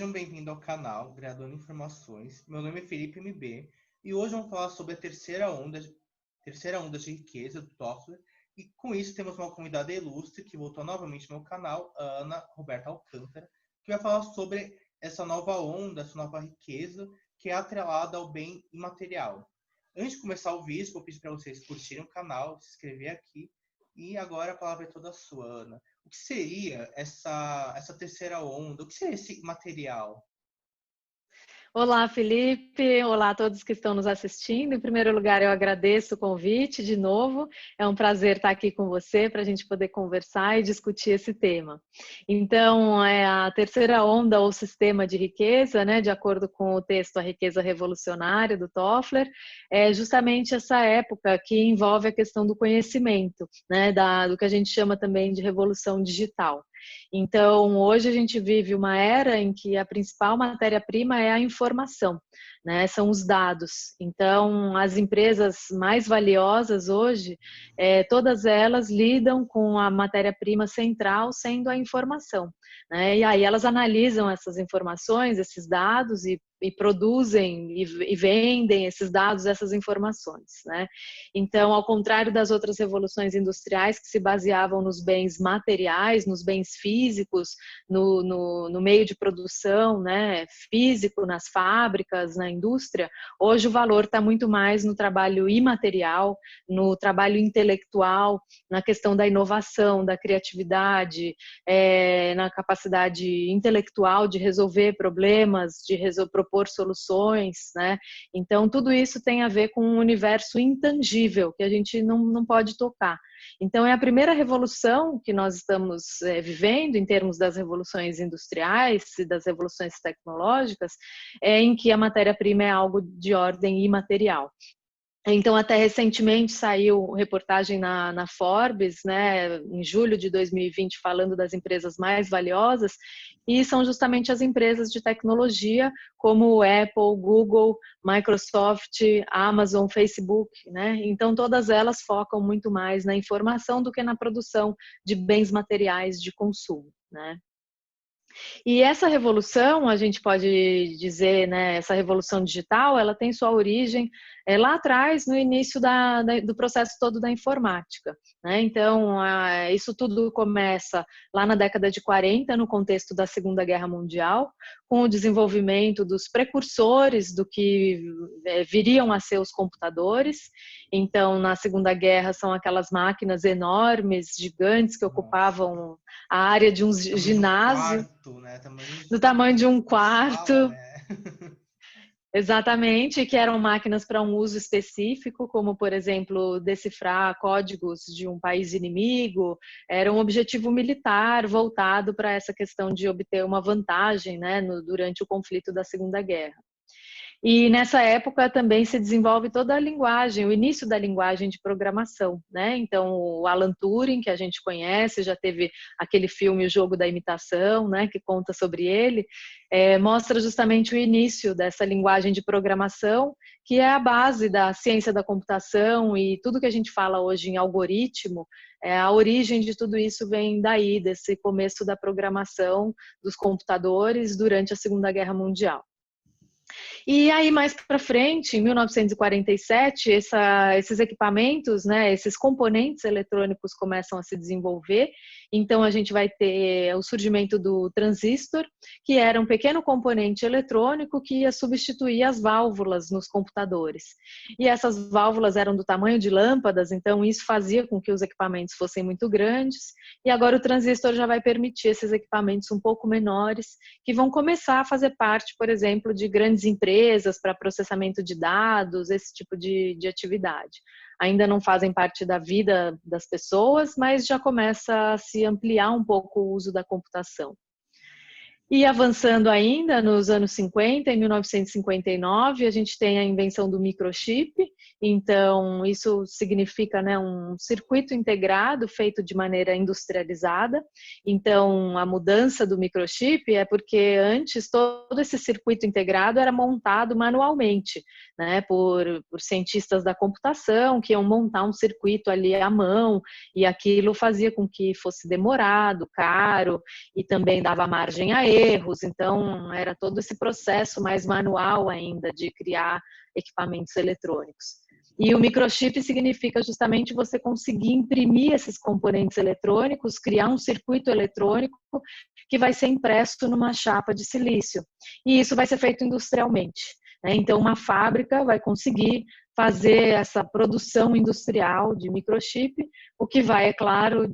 Sejam bem-vindos ao canal Graduando Informações. Meu nome é Felipe MB e hoje vamos falar sobre a terceira onda de riqueza do Toffler. E com isso temos uma convidada ilustre que voltou novamente no canal, a Ana Roberta Alcântara, que vai falar sobre essa nova onda, essa nova riqueza que é atrelada ao bem imaterial. Antes de começar o vídeo, vou pedir para vocês curtirem o canal, se inscrever aqui. E agora a palavra é toda sua, Ana. O que seria essa terceira onda? O que seria esse material? Olá, Felipe. Olá a todos que estão nos assistindo. Em primeiro lugar, eu agradeço o convite de novo. É um prazer estar aqui com você para a gente poder conversar e discutir esse tema. Então, a terceira onda ou sistema de riqueza, né, de acordo com o texto A Riqueza Revolucionária, do Toffler, é justamente essa época que envolve a questão do conhecimento, né, do que a gente chama também de revolução digital. Então, hoje a gente vive uma era em que a principal matéria-prima é a informação, né? São os dados. Então, as empresas mais valiosas hoje, todas elas lidam com a matéria-prima central sendo a informação, né? E aí elas analisam essas informações, esses dados e produzem e vendem esses dados, essas informações, né? Então, ao contrário das outras revoluções industriais que se baseavam nos bens materiais, nos bens físicos, no meio de produção, né, físico, nas fábricas, na indústria, hoje o valor está muito mais no trabalho imaterial, no trabalho intelectual, na questão da inovação, da criatividade, na capacidade intelectual de resolver problemas, de propor soluções, né? Então, tudo isso tem a ver com um universo intangível que a gente não pode tocar. Então, é a primeira revolução que nós estamos vivendo em termos das revoluções industriais e das revoluções tecnológicas, em que a matéria-prima é algo de ordem imaterial. Então, até recentemente saiu reportagem na Forbes, né, em julho de 2020, falando das empresas mais valiosas, e são justamente as empresas de tecnologia, como Apple, Google, Microsoft, Amazon, Facebook, né? Então, todas elas focam muito mais na informação do que na produção de bens materiais de consumo, né? E essa revolução, a gente pode dizer, né, essa revolução digital, ela tem sua origem lá atrás, no início do processo todo da informática, né? Então, isso tudo começa lá na década de 40, no contexto da Segunda Guerra Mundial, com o desenvolvimento dos precursores do que viriam a ser os computadores. Então, na Segunda Guerra, são aquelas máquinas enormes, gigantes, que ocupavam a área de um ginásio. Do tamanho de um quarto. Sala, né? Exatamente, que eram máquinas para um uso específico, como, por exemplo, decifrar códigos de um país inimigo. Era um objetivo militar voltado para essa questão de obter uma vantagem, né, durante o conflito da Segunda Guerra. E nessa época também se desenvolve toda a linguagem, o início da linguagem de programação, né? Então, o Alan Turing, que a gente conhece, já teve aquele filme O Jogo da Imitação, né, que conta sobre ele, mostra justamente o início dessa linguagem de programação, que é a base da ciência da computação, e tudo que a gente fala hoje em algoritmo, a origem de tudo isso vem daí, desse começo da programação dos computadores durante a Segunda Guerra Mundial. E aí, mais para frente, em 1947, esses equipamentos, né, esses componentes eletrônicos começam a se desenvolver. Então, a gente vai ter o surgimento do transistor, que era um pequeno componente eletrônico que ia substituir as válvulas nos computadores. E essas válvulas eram do tamanho de lâmpadas, então isso fazia com que os equipamentos fossem muito grandes. E agora o transistor já vai permitir esses equipamentos um pouco menores, que vão começar a fazer parte, por exemplo, de grandes empresas para processamento de dados, esse tipo de atividade. Ainda não fazem parte da vida das pessoas, mas já começa a se ampliar um pouco o uso da computação. E avançando ainda nos anos 50, em 1959, a gente tem a invenção do microchip. Então, isso significa, né, um circuito integrado feito de maneira industrializada. Então, a mudança do microchip é porque antes todo esse circuito integrado era montado manualmente, né, por cientistas da computação que iam montar um circuito ali à mão, e aquilo fazia com que fosse demorado, caro, e também dava margem a erros, então era todo esse processo mais manual ainda de criar equipamentos eletrônicos. E o microchip significa justamente você conseguir imprimir esses componentes eletrônicos, criar um circuito eletrônico que vai ser impresso numa chapa de silício. E isso vai ser feito industrialmente, né? Então, uma fábrica vai conseguir fazer essa produção industrial de microchip, o que vai, é claro,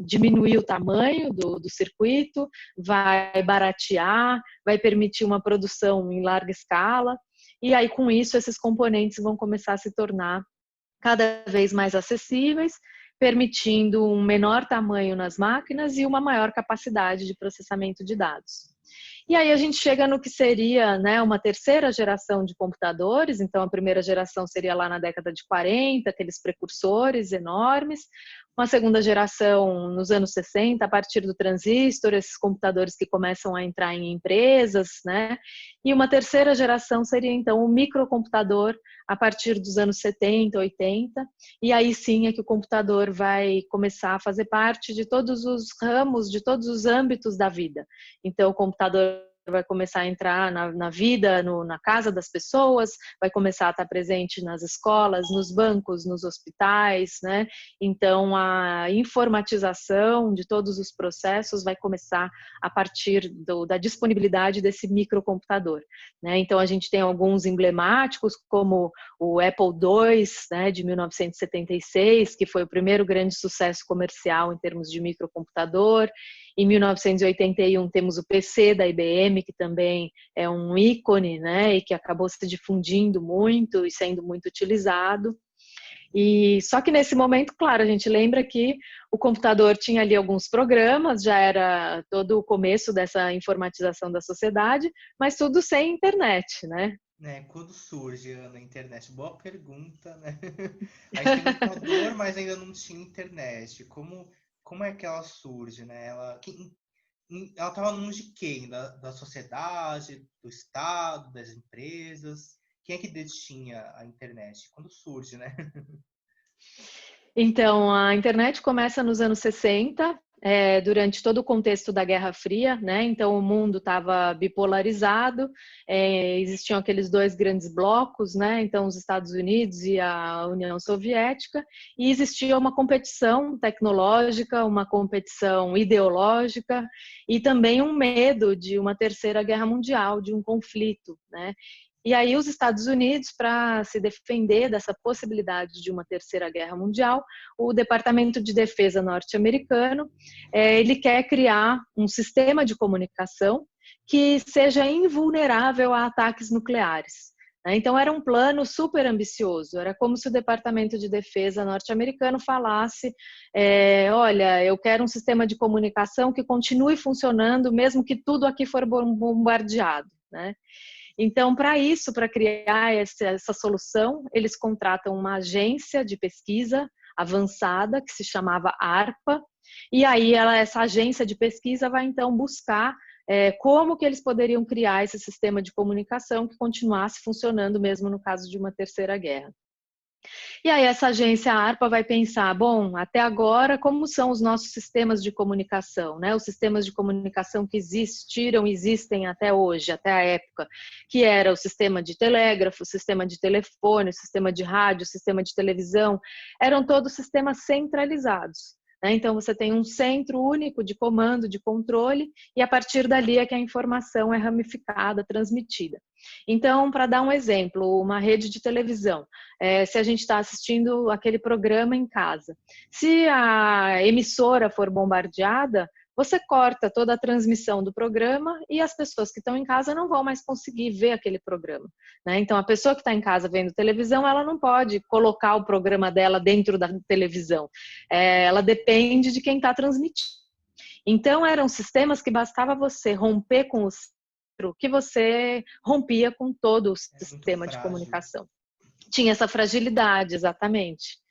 diminuir o tamanho do circuito, vai baratear, vai permitir uma produção em larga escala, e aí com isso esses componentes vão começar a se tornar cada vez mais acessíveis, permitindo um menor tamanho nas máquinas e uma maior capacidade de processamento de dados. E aí a gente chega no que seria, né, uma terceira geração de computadores. Então a primeira geração seria lá na década de 40, aqueles precursores enormes. Uma segunda geração nos anos 60, a partir do transistor, esses computadores que começam a entrar em empresas, né? E uma terceira geração seria então o microcomputador a partir dos anos 70, 80, e aí sim é que o computador vai começar a fazer parte de todos os ramos, de todos os âmbitos da vida. Então o computador vai começar a entrar na vida, na casa das pessoas, vai começar a estar presente nas escolas, nos bancos, nos hospitais, né? Então, a informatização de todos os processos vai começar a partir da disponibilidade desse microcomputador, né? Então, a gente tem alguns emblemáticos, como o Apple II, né, de 1976, que foi o primeiro grande sucesso comercial em termos de microcomputador. Em 1981 temos o PC da IBM, que também é um ícone, né, e que acabou se difundindo muito e sendo muito utilizado. E só que nesse momento, claro, a gente lembra que o computador tinha ali alguns programas, já era todo o começo dessa informatização da sociedade, mas tudo sem internet, né? Quando surge na internet? Boa pergunta, né? A gente tem computador, mas ainda não tinha internet. Como é que ela surge, né? Ela estava no mundo de quem? Da sociedade, do Estado, das empresas? Quem é que detinha a internet? Quando surge, né? Então, a internet começa nos anos 60, durante todo o contexto da Guerra Fria, né? Então, o mundo estava bipolarizado, existiam aqueles dois grandes blocos, né? Então, os Estados Unidos e a União Soviética, e existia uma competição tecnológica, uma competição ideológica e também um medo de uma terceira guerra mundial, de um conflito, né? E aí os Estados Unidos, para se defender dessa possibilidade de uma terceira guerra mundial, o Departamento de Defesa norte-americano, ele quer criar um sistema de comunicação que seja invulnerável a ataques nucleares. Então era um plano super ambicioso, era como se o Departamento de Defesa norte-americano falasse, olha, eu quero um sistema de comunicação que continue funcionando mesmo que tudo aqui for bombardeado, né? Então, para isso, para criar essa solução, eles contratam uma agência de pesquisa avançada, que se chamava ARPA, e aí essa agência de pesquisa vai então buscar como que eles poderiam criar esse sistema de comunicação que continuasse funcionando mesmo no caso de uma terceira guerra. E aí essa agência ARPA vai pensar, bom, até agora, como são os nossos sistemas de comunicação, né? Os sistemas de comunicação que existem até hoje, até a época, que era o sistema de telégrafo, o sistema de telefone, o sistema de rádio, o sistema de televisão, eram todos sistemas centralizados. Então, você tem um centro único de comando, de controle, e a partir dali é que a informação é ramificada, transmitida. Então, para dar um exemplo, uma rede de televisão, se a gente está assistindo aquele programa em casa, se a emissora for bombardeada, você corta toda a transmissão do programa e as pessoas que estão em casa não vão mais conseguir ver aquele programa, né? Então, a pessoa que está em casa vendo televisão, ela não pode colocar o programa dela dentro da televisão. Ela depende de quem está transmitindo. Então, eram sistemas que bastava você romper com o centro, que você rompia com todo o sistema de comunicação. Tinha essa fragilidade, exatamente.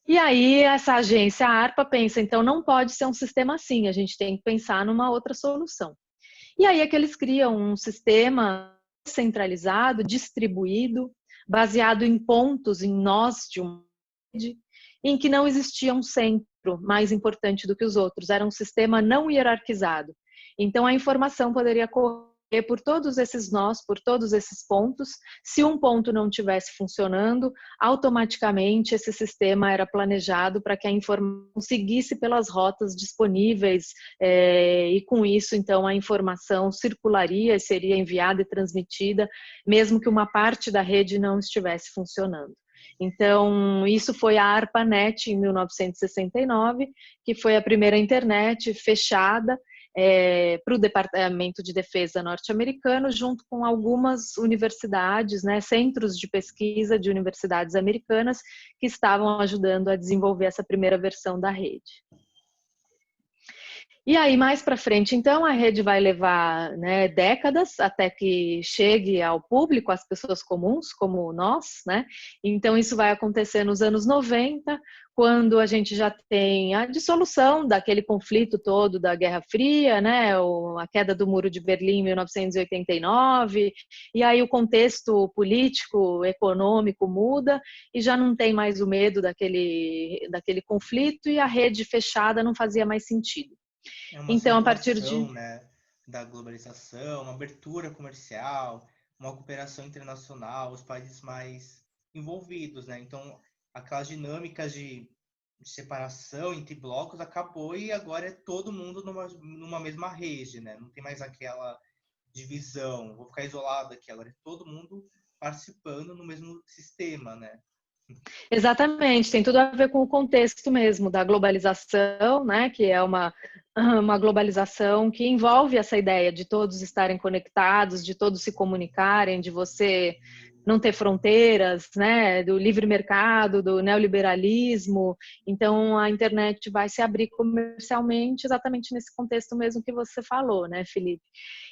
E aí essa agência ARPA pensa, então não pode ser um sistema assim, a gente tem que pensar numa outra solução. E aí é que eles criam um sistema centralizado, distribuído, baseado em pontos, em nós de uma rede, em que não existia um centro mais importante do que os outros, era um sistema não hierarquizado. Então, a informação poderia correr por todos esses nós, por todos esses pontos. Se um ponto não estivesse funcionando, automaticamente esse sistema era planejado para que a informação seguisse pelas rotas disponíveis e com isso, então, a informação circularia, seria enviada e transmitida, mesmo que uma parte da rede não estivesse funcionando. Então, isso foi a ARPANET em 1969, que foi a primeira internet fechada para o Departamento de Defesa norte-americano, junto com algumas universidades, né, centros de pesquisa de universidades americanas que estavam ajudando a desenvolver essa primeira versão da rede. E aí, mais para frente, então, a rede vai levar, né, décadas até que chegue ao público, às pessoas comuns, como nós, né? Então, isso vai acontecer nos anos 90, quando a gente já tem a dissolução daquele conflito todo da Guerra Fria, né? A queda do Muro de Berlim em 1989, e aí o contexto político, econômico muda, e já não tem mais o medo daquele conflito, e a rede fechada não fazia mais sentido. É uma Então, a partir de... né, da globalização, uma abertura comercial, uma cooperação internacional, os países mais envolvidos, né? Então, aquelas dinâmicas de separação entre blocos acabou e agora é todo mundo numa mesma rede, né? Não tem mais aquela divisão, vou ficar isolado aqui, agora é todo mundo participando no mesmo sistema, né? Exatamente, tem tudo a ver com o contexto mesmo da globalização, né, que é uma globalização que envolve essa ideia de todos estarem conectados, de todos se comunicarem, de você não ter fronteiras, né, do livre mercado, do neoliberalismo. Então, a internet vai se abrir comercialmente exatamente nesse contexto mesmo que você falou, né, Felipe?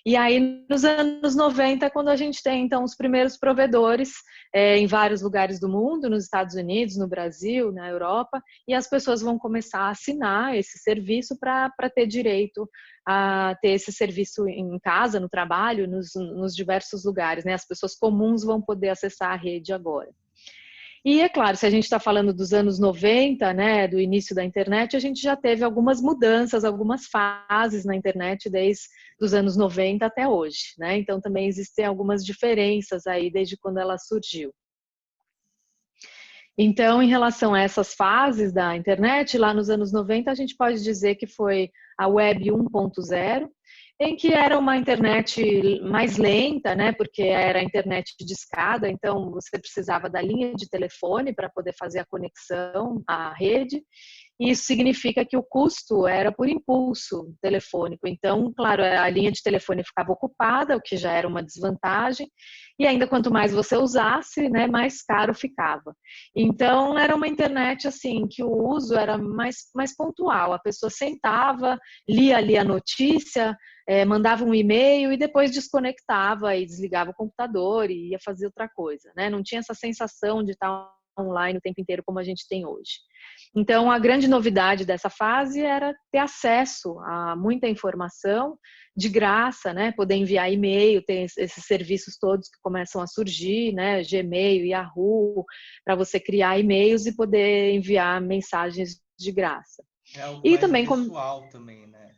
E aí, nos anos 90, quando a gente tem, então, os primeiros provedores em vários lugares do mundo, nos Estados Unidos, no Brasil, na Europa, e as pessoas vão começar a assinar esse serviço para ter direito a ter esse serviço em casa, no trabalho, nos diversos lugares, né? As pessoas comuns vão poder acessar a rede agora. E é claro, se a gente está falando dos anos 90, né, do início da internet, a gente já teve algumas mudanças, algumas fases na internet desde os anos 90 até hoje, né? Então também existem algumas diferenças aí desde quando ela surgiu. Então, em relação a essas fases da internet, lá nos anos 90, a gente pode dizer que foi a Web 1.0, em que era uma internet mais lenta, né, porque era a internet de escada, então você precisava da linha de telefone para poder fazer a conexão à rede. Isso significa que o custo era por impulso telefônico. Então, claro, a linha de telefone ficava ocupada, o que já era uma desvantagem, e ainda quanto mais você usasse, né, mais caro ficava. Então, era uma internet assim, que o uso era mais pontual. A pessoa sentava, lia ali a notícia, mandava um e-mail e depois desconectava e desligava o computador e ia fazer outra coisa, né? Não tinha essa sensação de estar online o tempo inteiro como a gente tem hoje. Então, a grande novidade dessa fase era ter acesso a muita informação de graça, né? Poder enviar e-mail, tem esses serviços todos que começam a surgir, né? Gmail, Yahoo, para você criar e-mails e poder enviar mensagens de graça. É algo mais também pessoal também, né?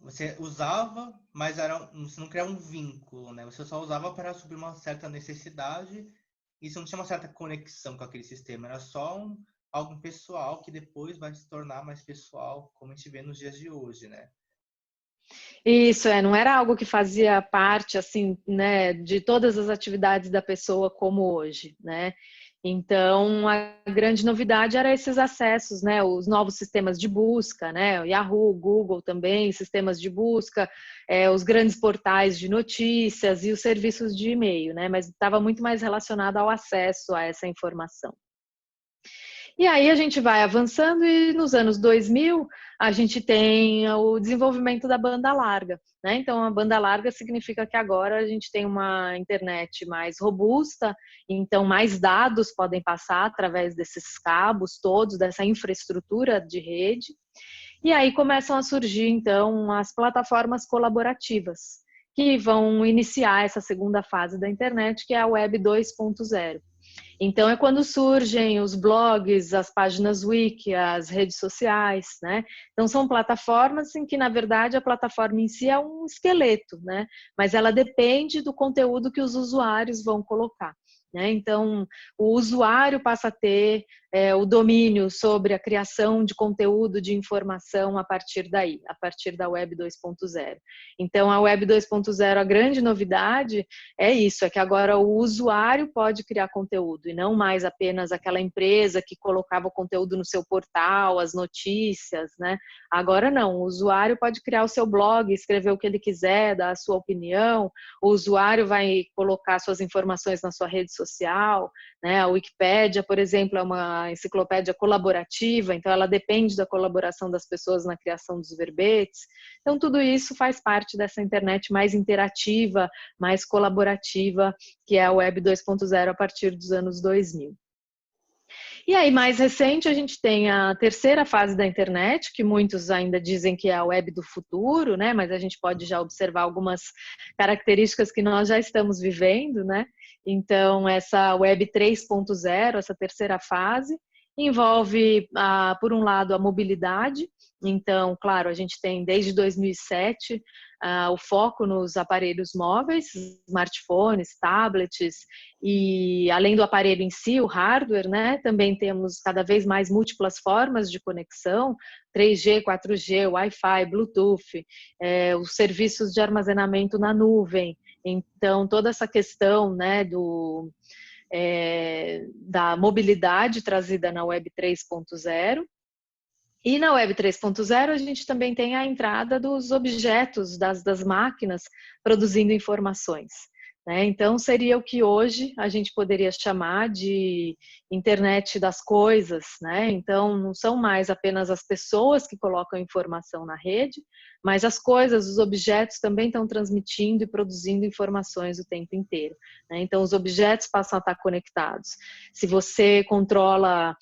Você usava, mas você não criava um vínculo, né? Você só usava para suprir uma certa necessidade e você não tinha uma certa conexão com aquele sistema. Era só algo pessoal que depois vai se tornar mais pessoal, como a gente vê nos dias de hoje, né? Isso, não era algo que fazia parte, assim, né, de todas as atividades da pessoa como hoje, né? Então, a grande novidade era esses acessos, né, os novos sistemas de busca, né, o Yahoo, Google também, sistemas de busca, os grandes portais de notícias e os serviços de e-mail, né, mas estava muito mais relacionado ao acesso a essa informação. E aí a gente vai avançando e nos anos 2000 a gente tem o desenvolvimento da banda larga, né? Então a banda larga significa que agora a gente tem uma internet mais robusta, então mais dados podem passar através desses cabos todos, dessa infraestrutura de rede. E aí começam a surgir então as plataformas colaborativas, que vão iniciar essa segunda fase da internet, que é a Web 2.0. Então, é quando surgem os blogs, as páginas wiki, as redes sociais, né? Então, são plataformas em que, na verdade, a plataforma em si é um esqueleto, né? Mas ela depende do conteúdo que os usuários vão colocar, né? Então, o usuário passa a ter o domínio sobre a criação de conteúdo, de informação a partir daí, a partir da Web 2.0. Então, a Web 2.0, a grande novidade é isso, é que agora o usuário pode criar conteúdo e não mais apenas aquela empresa que colocava o conteúdo no seu portal, as notícias, né? Agora não, o usuário pode criar o seu blog, escrever o que ele quiser, dar a sua opinião, o usuário vai colocar suas informações na sua rede social, né? A Wikipédia, por exemplo, é uma enciclopédia colaborativa, então ela depende da colaboração das pessoas na criação dos verbetes. Então, tudo isso faz parte dessa internet mais interativa, mais colaborativa, que é a Web 2.0 a partir dos anos 2000. E aí, mais recente, a gente tem a terceira fase da internet, que muitos ainda dizem que é a web do futuro, né? Mas a gente pode já observar algumas características que nós já estamos vivendo, né? Então, essa web 3.0, essa terceira fase, envolve, por um lado, a mobilidade. Então, claro, a gente tem desde 2007 o foco nos aparelhos móveis, smartphones, tablets, e além do aparelho em si, o hardware, né, também temos cada vez mais múltiplas formas de conexão, 3G, 4G, Wi-Fi, Bluetooth, os serviços de armazenamento na nuvem. Então, toda essa questão, né, da mobilidade trazida na Web 3.0. E na Web 3.0 a gente também tem a entrada dos objetos, das máquinas produzindo informações, né? Então seria o que hoje a gente poderia chamar de internet das coisas, né? Então não são mais apenas as pessoas que colocam informação na rede, mas as coisas, os objetos também estão transmitindo e produzindo informações o tempo inteiro, né? Então os objetos passam a estar conectados. Se você controla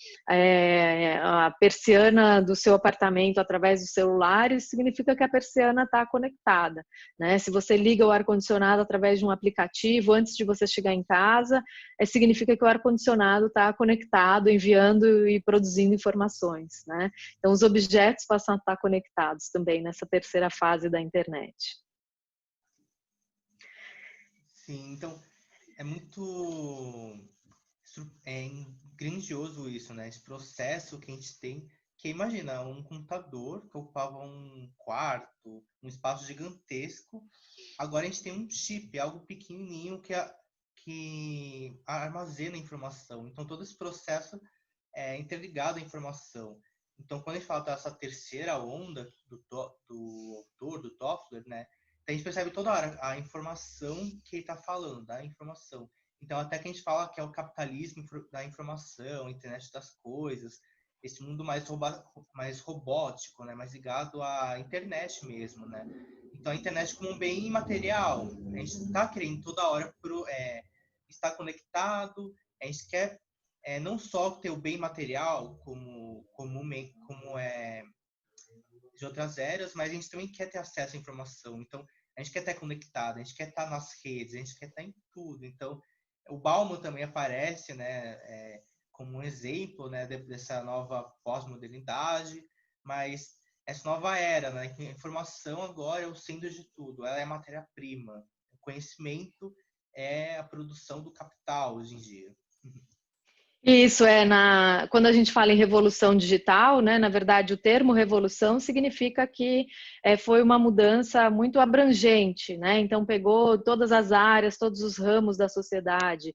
a persiana do seu apartamento através do celular, isso significa que a persiana está conectada, né? Se você liga o ar-condicionado através de um aplicativo antes de você chegar em casa, significa que o ar-condicionado está conectado, enviando e produzindo informações, né? Então os objetos passam a estar conectados também nessa terceira fase da internet. Sim, então é muito grandioso isso, né? Esse processo que a gente tem, que imagina um computador que ocupava um quarto, um espaço gigantesco. Agora a gente tem um chip, algo pequenininho que armazena informação. Então todo esse processo é interligado à informação. Então quando a gente fala dessa terceira onda do autor, do Toffler, né? A gente percebe toda hora a informação que ele está falando, a informação. Então, até que a gente fala que é o capitalismo da informação, a internet das coisas, esse mundo mais robótico, né? Mais ligado à internet mesmo, né? Então, a internet como um bem imaterial. A gente está querendo toda hora estar conectado, a gente quer não só ter o bem material como é de outras eras, mas a gente também quer ter acesso à informação. Então, a gente quer estar conectado, a gente quer estar nas redes, a gente quer estar em tudo. Então, o Bauman também aparece, né, como um exemplo, né, dessa nova pós-modernidade, mas essa nova era, né, que a informação agora é o centro de tudo, ela é a matéria-prima. O conhecimento é a produção do capital hoje em dia. Isso quando a gente fala em revolução digital, né, na verdade o termo revolução significa que foi uma mudança muito abrangente, né? Então pegou todas as áreas, todos os ramos da sociedade.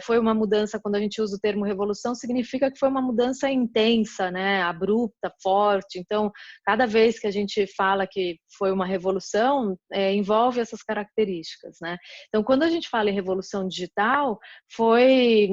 Foi uma mudança, quando a gente usa o termo revolução, significa que foi uma mudança intensa, né? Abrupta, forte. Então, cada vez que a gente fala que foi uma revolução, envolve essas características, né? Então, quando a gente fala em revolução digital, foi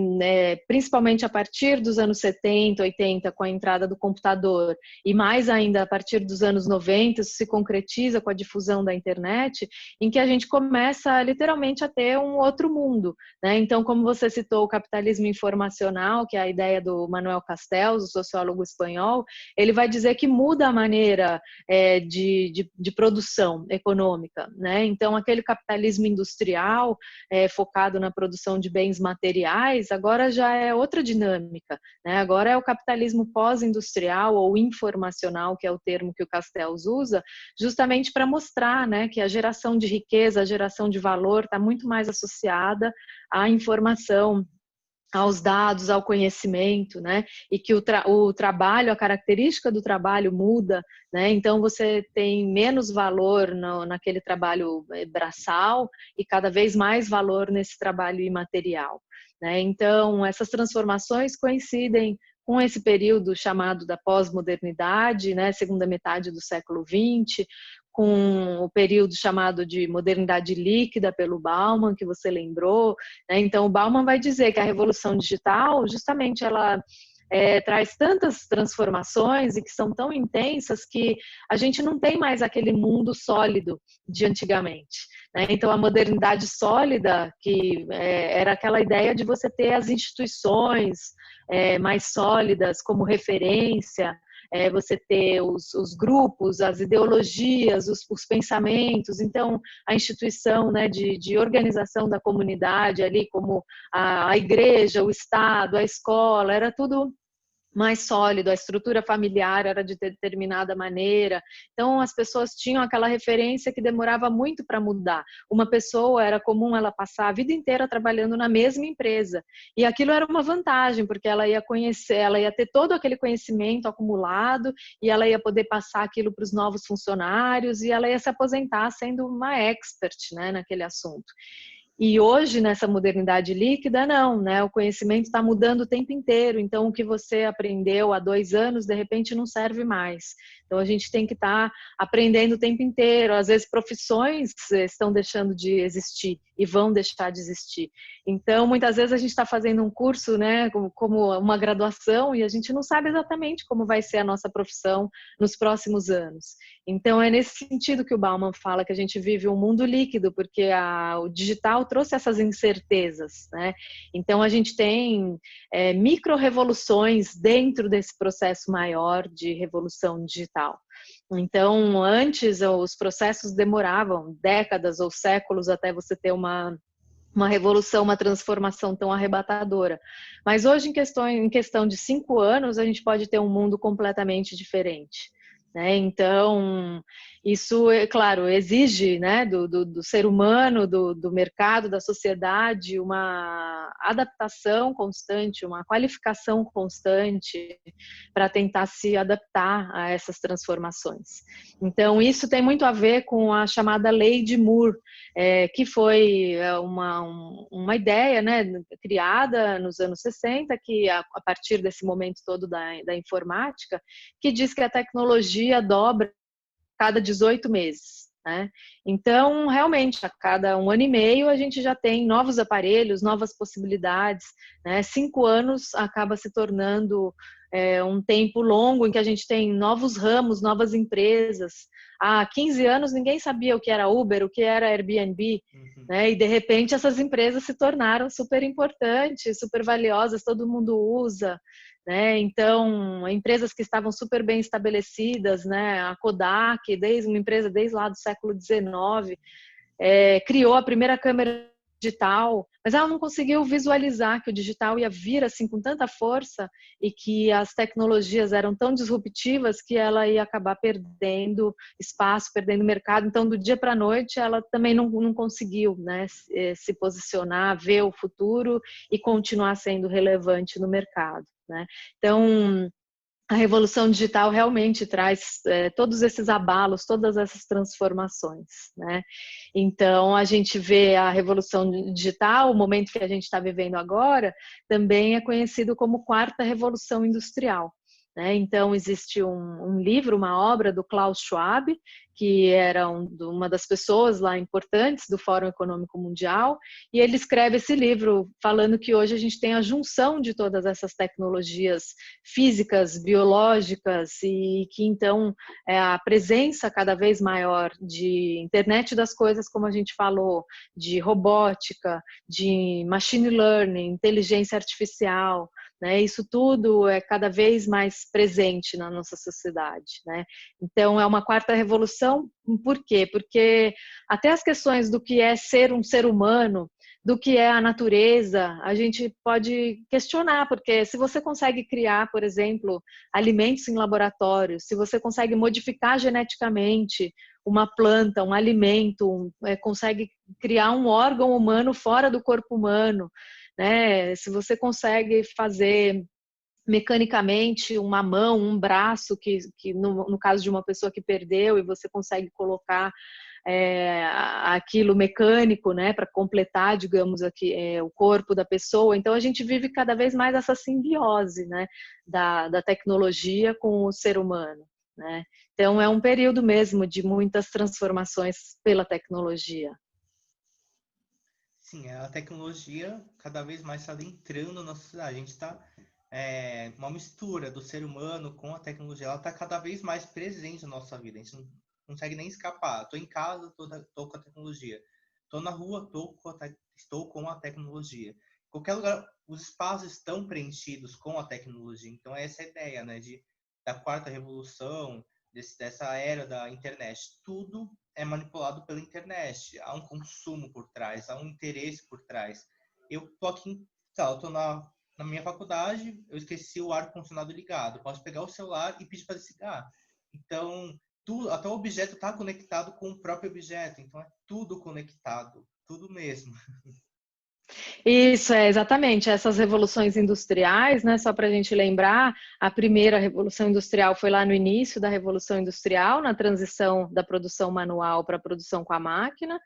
principalmente a partir dos anos 70, 80, com a entrada do computador, e mais ainda a partir dos anos 90, isso se concretiza com a difusão da internet, em que a gente começa literalmente a ter um outro mundo, né? Então, como você citou o capitalismo informacional, que é a ideia do Manuel Castells, o sociólogo espanhol, ele vai dizer que muda a maneira de produção econômica, né? Então, aquele capitalismo industrial focado na produção de bens materiais, agora já é outra dinâmica, né? Agora é o capitalismo pós-industrial ou informacional, que é o termo que o Castells usa, justamente para mostrar, né, que a geração de riqueza, a geração de valor está muito mais associada à informação, aos dados, ao conhecimento, né? E que o trabalho, a característica do trabalho muda, né? Então você tem menos valor naquele trabalho braçal e cada vez mais valor nesse trabalho imaterial, né? Então essas transformações coincidem com esse período chamado da pós-modernidade, né? Segunda metade do século XX, com o período chamado de modernidade líquida pelo Bauman, que você lembrou, né? Então o Bauman vai dizer que a revolução digital, justamente ela traz tantas transformações e que são tão intensas que a gente não tem mais aquele mundo sólido de antigamente, né? Então a modernidade sólida, que era aquela ideia de você ter as instituições mais sólidas como referência, você ter os grupos, as ideologias, os pensamentos, então a instituição, né, de organização da comunidade ali, como a igreja, o Estado, a escola, era tudo mais sólido, a estrutura familiar era de determinada maneira, então as pessoas tinham aquela referência que demorava muito para mudar. Uma pessoa, era comum ela passar a vida inteira trabalhando na mesma empresa, e aquilo era uma vantagem, porque ela ia conhecer, ela ia ter todo aquele conhecimento acumulado, e ela ia poder passar aquilo para os novos funcionários, e ela ia se aposentar sendo uma expert, né, naquele assunto. E hoje, nessa modernidade líquida, não, né? O conhecimento está mudando o tempo inteiro, então o que você aprendeu há 2 anos, de repente, não serve mais. Então a gente tem que estar aprendendo o tempo inteiro, às vezes profissões estão deixando de existir e vão deixar de existir. Então, muitas vezes a gente está fazendo um curso, né, como uma graduação, e a gente não sabe exatamente como vai ser a nossa profissão nos próximos anos. Então, é nesse sentido que o Bauman fala que a gente vive um mundo líquido, porque o digital trouxe essas incertezas, né? Então, a gente tem micro-revoluções dentro desse processo maior de revolução digital. Então, antes, os processos demoravam décadas ou séculos até você ter uma revolução, uma transformação tão arrebatadora. Mas hoje, em questão de 5 anos, a gente pode ter um mundo completamente diferente, né? Então, isso, é claro, exige, né, do ser humano, do mercado, da sociedade, uma adaptação constante, uma qualificação constante para tentar se adaptar a essas transformações. Então, isso tem muito a ver com a chamada Lei de Moore, que foi uma ideia, né, criada nos anos 60, que a partir desse momento todo da informática, que diz que a tecnologia dobra cada 18 meses. Né? Então, realmente, a cada 1 ano e meio a gente já tem novos aparelhos, novas possibilidades, né? 5 anos acaba se tornando um tempo longo em que a gente tem novos ramos, novas empresas. Há 15 anos ninguém sabia o que era Uber, o que era Airbnb, né? E de repente essas empresas se tornaram super importantes, super valiosas, todo mundo usa, né? Então, empresas que estavam super bem estabelecidas, né? A Kodak, uma empresa desde lá do século XIX, criou a primeira câmera digital, mas ela não conseguiu visualizar que o digital ia vir assim com tanta força e que as tecnologias eram tão disruptivas que ela ia acabar perdendo espaço, perdendo mercado. Então, do dia para a noite, ela também não conseguiu, né, se posicionar, ver o futuro e continuar sendo relevante no mercado, né? Então, a revolução digital realmente traz todos esses abalos, todas essas transformações, né? Então, a gente vê a revolução digital, o momento que a gente está vivendo agora, também é conhecido como 4ª revolução industrial, né? Então, existe um livro, uma obra do Klaus Schwab, que era uma das pessoas lá importantes do Fórum Econômico Mundial, e ele escreve esse livro falando que hoje a gente tem a junção de todas essas tecnologias físicas, biológicas, e que então a presença cada vez maior de internet das coisas, como a gente falou, de robótica, de machine learning, inteligência artificial, né? Isso tudo é cada vez mais presente na nossa sociedade, né? Então, é uma quarta revolução. Por quê? Porque até as questões do que é ser um ser humano, do que é a natureza, a gente pode questionar, porque se você consegue criar, por exemplo, alimentos em laboratório, se você consegue modificar geneticamente uma planta, um alimento, consegue criar um órgão humano fora do corpo humano, né? Se você consegue fazer mecanicamente uma mão, um braço, que no caso de uma pessoa que perdeu, e você consegue colocar aquilo mecânico, né, para completar, digamos, aqui, o corpo da pessoa. Então, a gente vive cada vez mais essa simbiose, né, da tecnologia com o ser humano, né? Então, é um período mesmo de muitas transformações pela tecnologia. Sim, a tecnologia cada vez mais está entrando na sociedade. A gente está uma mistura do ser humano com a tecnologia. Ela está cada vez mais presente na nossa vida. A gente não consegue nem escapar. Estou em casa, estou com a tecnologia. Estou na rua, estou com a tecnologia. Em qualquer lugar, os espaços estão preenchidos com a tecnologia. Então, essa é a ideia, né, da quarta revolução, dessa era da internet. Tudo é manipulado pela internet. Há um consumo por trás, há um interesse por trás. Eu tô aqui, eu tô na minha faculdade, eu esqueci o ar-condicionado ligado. Eu posso pegar o celular e pedir para desligar. Então, até o objeto está conectado com o próprio objeto. Então, é tudo conectado, tudo mesmo. Isso, exatamente, essas revoluções industriais, né, só para a gente lembrar, a primeira revolução industrial foi lá no início da Revolução Industrial, na transição da produção manual para a produção com a máquina.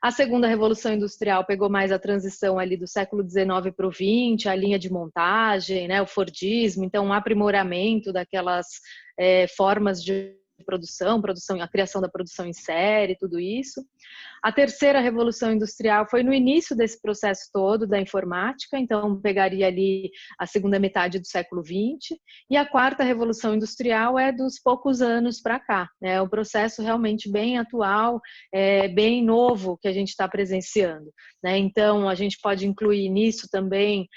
A segunda revolução industrial pegou mais a transição ali do século XIX para o XX, a linha de montagem, né, o Fordismo, então um aprimoramento daquelas formas de produção, a criação da produção em série, tudo isso. A terceira revolução industrial foi no início desse processo todo da informática, então pegaria ali a segunda metade do século XX, e a quarta revolução industrial é dos poucos anos para cá, é um processo realmente bem atual, bem novo que a gente está presenciando, né? Então a gente pode incluir nisso também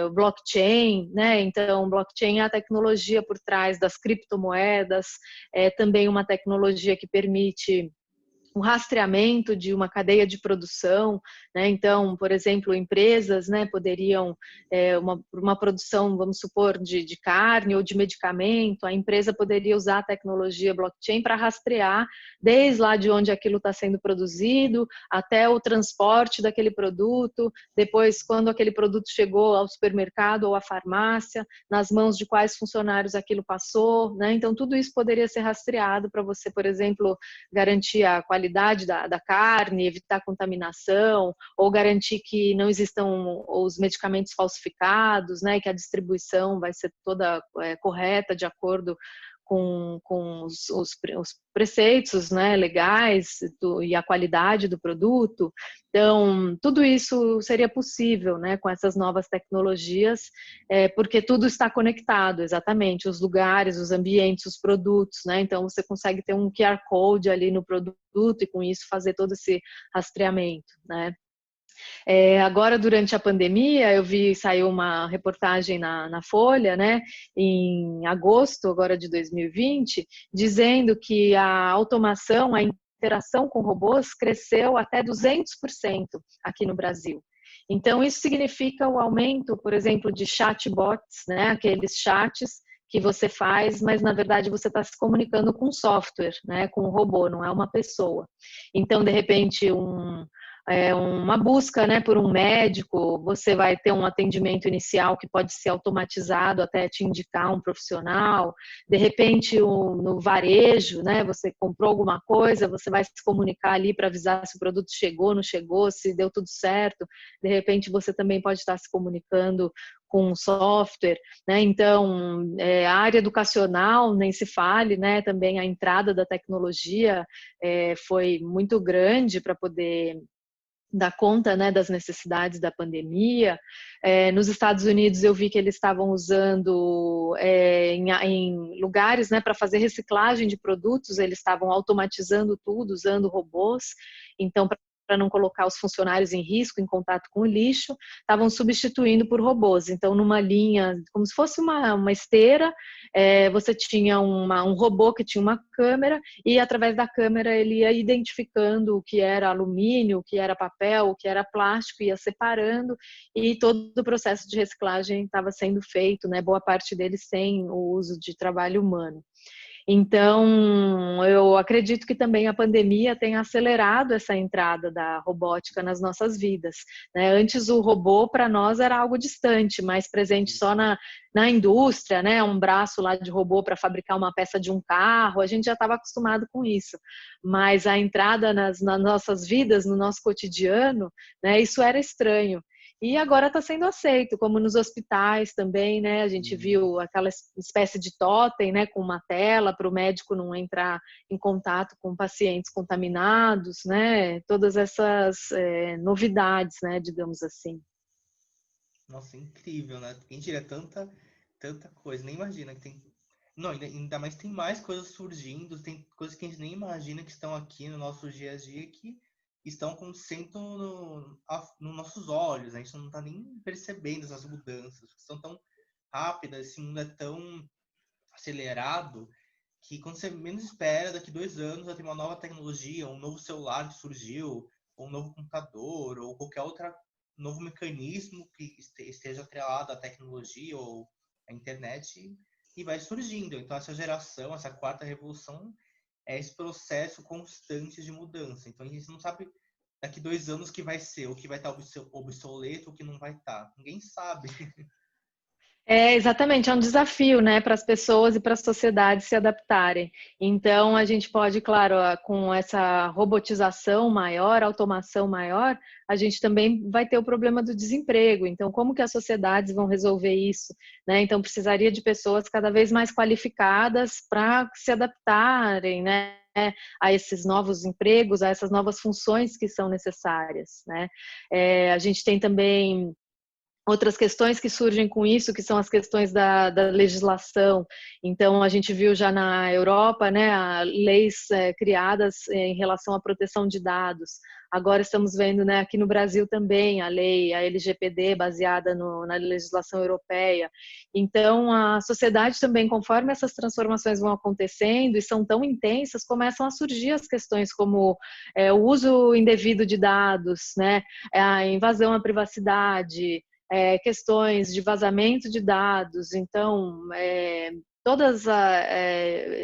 o blockchain, né? Então blockchain é a tecnologia por trás das criptomoedas, é também uma tecnologia que permite o rastreamento de uma cadeia de produção, né? Então, por exemplo, empresas, né, poderiam, uma produção, vamos supor, de carne ou de medicamento, a empresa poderia usar a tecnologia blockchain para rastrear desde lá de onde aquilo está sendo produzido, até o transporte daquele produto, depois quando aquele produto chegou ao supermercado ou à farmácia, nas mãos de quais funcionários aquilo passou, né? Então, tudo isso poderia ser rastreado para você, por exemplo, garantir a qualidade da carne, evitar contaminação, ou garantir que não existam os medicamentos falsificados, né, que a distribuição vai ser toda correta, de acordo com os preceitos, né, legais e a qualidade do produto. Então, tudo isso seria possível, né, com essas novas tecnologias, porque tudo está conectado, exatamente, os lugares, os ambientes, os produtos, né? Então, você consegue ter um QR Code ali no produto e com isso fazer todo esse rastreamento, né? Agora, durante a pandemia, saiu uma reportagem na Folha, né, em agosto agora de 2020, dizendo que a automação, a interação com robôs cresceu até 200% aqui no Brasil. Então, isso significa o aumento, por exemplo, de chatbots, né, aqueles chats que você faz, mas na verdade você está se comunicando com um software, né, com um robô, não é uma pessoa. Então, de repente, uma busca, né, por um médico, você vai ter um atendimento inicial que pode ser automatizado até te indicar um profissional. De repente, no varejo, né, você comprou alguma coisa, você vai se comunicar ali para avisar se o produto chegou, não chegou, se deu tudo certo. De repente, você também pode estar se comunicando com software, né? Então, a área educacional, nem se fale, né? Também a entrada da tecnologia foi muito grande para poder dar conta, né, das necessidades da pandemia. Nos Estados Unidos eu vi que eles estavam usando em lugares, né, para fazer reciclagem de produtos, eles estavam automatizando tudo, usando robôs. Então, para não colocar os funcionários em risco, em contato com o lixo, estavam substituindo por robôs. Então, numa linha, como se fosse uma esteira, você tinha um robô que tinha uma câmera e, através da câmera, ele ia identificando o que era alumínio, o que era papel, o que era plástico, ia separando, e todo o processo de reciclagem estava sendo feito, né, boa parte dele sem o uso de trabalho humano. Então, eu acredito que também a pandemia tenha acelerado essa entrada da robótica nas nossas vidas, né? Antes o robô para nós era algo distante, mais presente só na indústria, né? Um braço lá de robô para fabricar uma peça de um carro, a gente já estava acostumado com isso. Mas a entrada nas nossas vidas, no nosso cotidiano, né? Isso era estranho. E agora está sendo aceito, como nos hospitais também, né? A gente viu aquela espécie de totem, né? Com uma tela para o médico não entrar em contato com pacientes contaminados, né? Todas essas novidades, né? Digamos assim. Nossa, incrível, né? Quem diria tanta coisa, nem imagina que tem. Não, ainda mais tem mais coisas surgindo, tem coisas que a gente nem imagina que estão aqui no nosso dia a dia que estão como sendo nos nossos olhos, a gente não está nem percebendo essas mudanças, que são tão rápidas, esse mundo é tão acelerado que quando você menos espera, daqui 2 anos já tem uma nova tecnologia, um novo celular que surgiu, ou um novo computador, ou qualquer outro novo mecanismo que esteja atrelado à tecnologia ou à internet e vai surgindo. Então essa geração, essa quarta revolução é esse processo constante de mudança. Então a gente não sabe daqui 2 anos que vai ser, o que vai estar obsoleto, o que não vai estar. Ninguém sabe. Exatamente, é um desafio, né, para as pessoas e para a sociedade se adaptarem. Então, a gente pode, claro, com essa robotização maior, automação maior, a gente também vai ter o problema do desemprego. Então, como que as sociedades vão resolver isso, né? Então, precisaria de pessoas cada vez mais qualificadas para se adaptarem, né, a esses novos empregos, a essas novas funções que são necessárias, né? A gente tem também outras questões que surgem com isso, que são as questões da legislação. Então, a gente viu já na Europa, né, leis criadas em relação à proteção de dados. Agora estamos vendo, né, aqui no Brasil também a lei, a LGPD, baseada na legislação europeia. Então, a sociedade também, conforme essas transformações vão acontecendo e são tão intensas, começam a surgir as questões como o uso indevido de dados, né, a invasão à privacidade, questões de vazamento de dados. Então, todos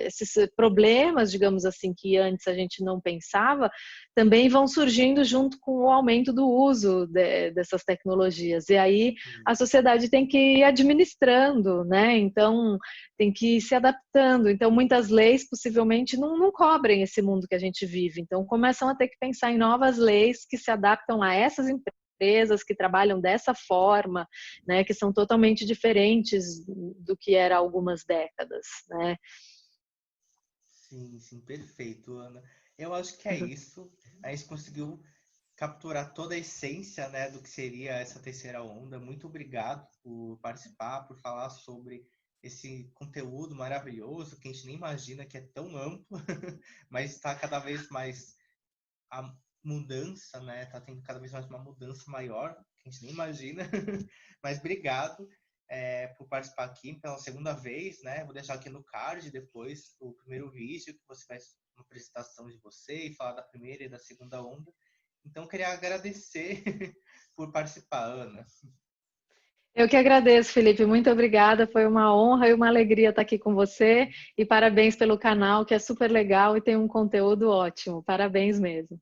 esses problemas, digamos assim, que antes a gente não pensava, também vão surgindo junto com o aumento do uso dessas tecnologias. E aí a sociedade tem que ir administrando, né? Então, tem que ir se adaptando. Então, muitas leis possivelmente não cobrem esse mundo que a gente vive. Então, começam a ter que pensar em novas leis que se adaptam a essas empresas que trabalham dessa forma, né, que são totalmente diferentes do que era há algumas décadas, né? Sim, sim, perfeito, Ana. Eu acho que é isso. A gente conseguiu capturar toda a essência, né, do que seria essa terceira onda. Muito obrigado por participar, por falar sobre esse conteúdo maravilhoso que a gente nem imagina que é tão amplo, mas está cada vez mais a mudança, né? Tá tendo cada vez mais uma mudança maior, que a gente nem imagina. Mas obrigado por participar aqui pela segunda vez, né? Vou deixar aqui no card depois o primeiro vídeo que você faz uma apresentação de você e falar da primeira e da segunda onda. Então, queria agradecer por participar, Ana. Eu que agradeço, Felipe. Muito obrigada. Foi uma honra e uma alegria estar aqui com você. E parabéns pelo canal, que é super legal e tem um conteúdo ótimo. Parabéns mesmo.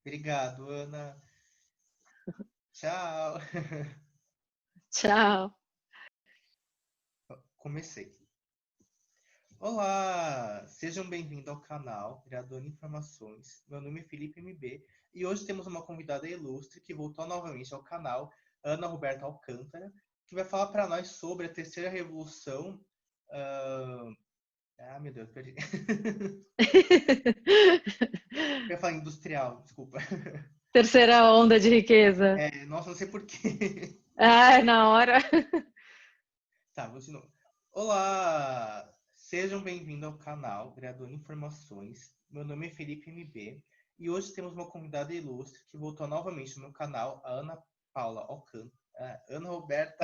Obrigado, Ana. Tchau. Tchau. Comecei. Olá, sejam bem-vindos ao canal Criador de Informações. Meu nome é Felipe MB e hoje temos uma convidada ilustre que voltou novamente ao canal, Ana Roberta Alcântara, que vai falar para nós sobre a terceira revolução. Meu Deus, perdi. Eu ia falar industrial, desculpa. Terceira onda de riqueza. Nossa, não sei porquê. Na hora. Tá, vou de novo. Olá! Sejam bem-vindos ao canal Graduando Informações. Meu nome é Felipe MB e hoje temos uma convidada ilustre que voltou novamente no meu canal, a Ana Paula Alcântara. Ana Roberta.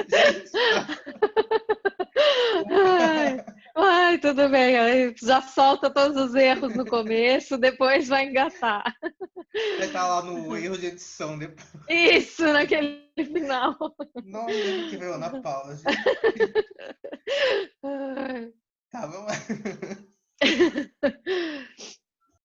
Gente, Ai, tudo bem. Já solta todos os erros no começo, depois vai engatar. vai estar lá no erro de edição depois. Isso, naquele final. Não lembro que veio Ana Paula, gente. Tá, vamos lá.